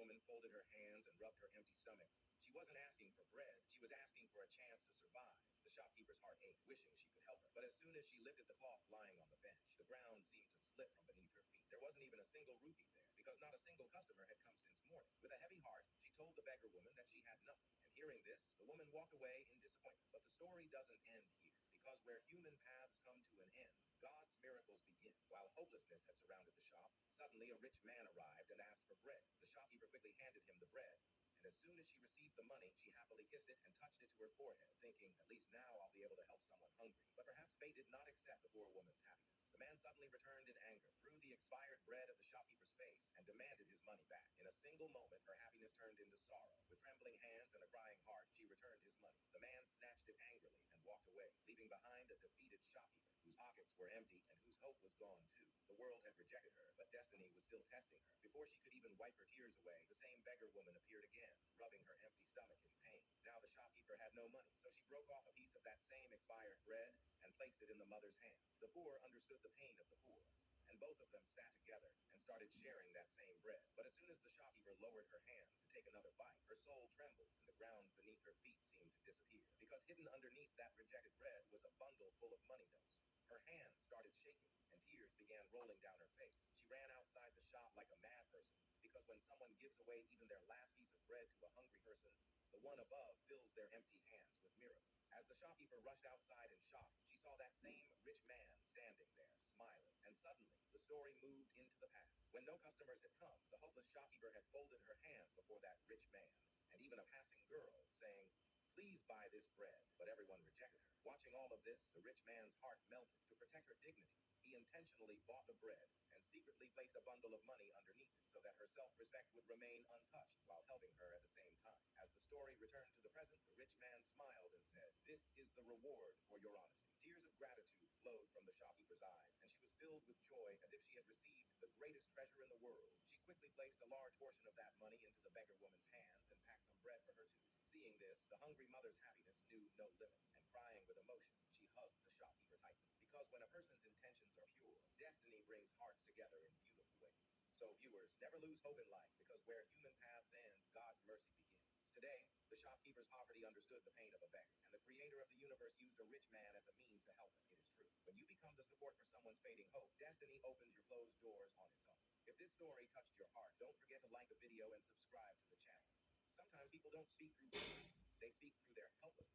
woman folded her hands and rubbed her empty stomach. She wasn't asking for bread. She was asking for a chance to survive. The shopkeeper's heart ached, wishing she could help her. But as soon as she lifted the cloth lying on the bench, the ground seemed to slip from beneath her feet. There wasn't even a single rupee there, because not a single customer had come since morning. With a heavy heart, she told the beggar woman that she had nothing. And hearing this, the woman walked away in disappointment. But the story doesn't end here, because where human paths come to an end, God's miracles begin. While hopelessness had surrounded the shop, suddenly a rich man arrived and asked for bread. The shopkeeper quickly handed him the bread, and as soon as she received the money, she happily kissed it and touched it to her forehead, thinking, at least now I'll be able to help someone hungry. But perhaps fate did not accept the poor woman's happiness. The man suddenly returned in anger, threw the expired bread at the shopkeeper's face, and demanded his money back. In a single moment, her happiness turned into sorrow. With trembling hands and a crying heart, she returned his money. The man snatched it angrily and walked away, leaving behind a defeated shopkeeper whose pockets were empty and whose hope was gone too. The world had rejected her, but destiny was still testing her. Before she could even wipe her tears away, the same beggar woman appeared again, rubbing her empty stomach in pain. Now the shopkeeper had no money, so she broke off a piece of that same expired bread and placed it in the mother's hand. The poor understood the pain of the poor, and both of them sat together and started sharing that same bread. But as soon as the shopkeeper lowered her hand to take another bite, her soul trembled and the ground beneath her feet seemed to disappear, because hidden underneath that rejected bread was a bundle full of money notes. Her hands started shaking, and tears began rolling down her face. She ran outside the shop like a mad person, because when someone gives away even their last piece of bread to a hungry person, the one above fills their empty hands with miracles. As the shopkeeper rushed outside in shock, she saw that same rich man standing there, smiling. And suddenly, the story moved into the past. When no customers had come, the hopeless shopkeeper had folded her hands before that rich man, and even a passing girl, saying, "Please buy this bread," but everyone rejected her. Watching all of this, the rich man's heart melted. To protect her dignity, he intentionally bought the bread and secretly placed a bundle of money underneath it so that her self-respect would remain untouched while helping her at the same time. As the story returned to the present, the rich man smiled and said, "This is the reward for your honesty." Tears of gratitude flowed from the shopkeeper's eyes, and she was filled with joy as if she had received the greatest treasure in the world. She quickly placed a large portion of that money into the beggar woman's hands and packed some bread for her too. Seeing this, the hungry mother's happiness knew no limits, and crying with emotion, she hugged the shopkeeper tightly. Because when a person's intentions are pure, destiny brings hearts together in beautiful ways. So viewers, never lose hope in life, because where human paths end, God's mercy begins. Today, the shopkeeper's poverty understood the pain of a beggar, and the creator of the universe used a rich man as a means to help him. It is true. When you become the support for someone's fading hope, destiny opens your closed doors on its own. If this story touched your heart, don't forget to like the video and subscribe to the channel. Sometimes people don't speak through words, they speak through their helplessness.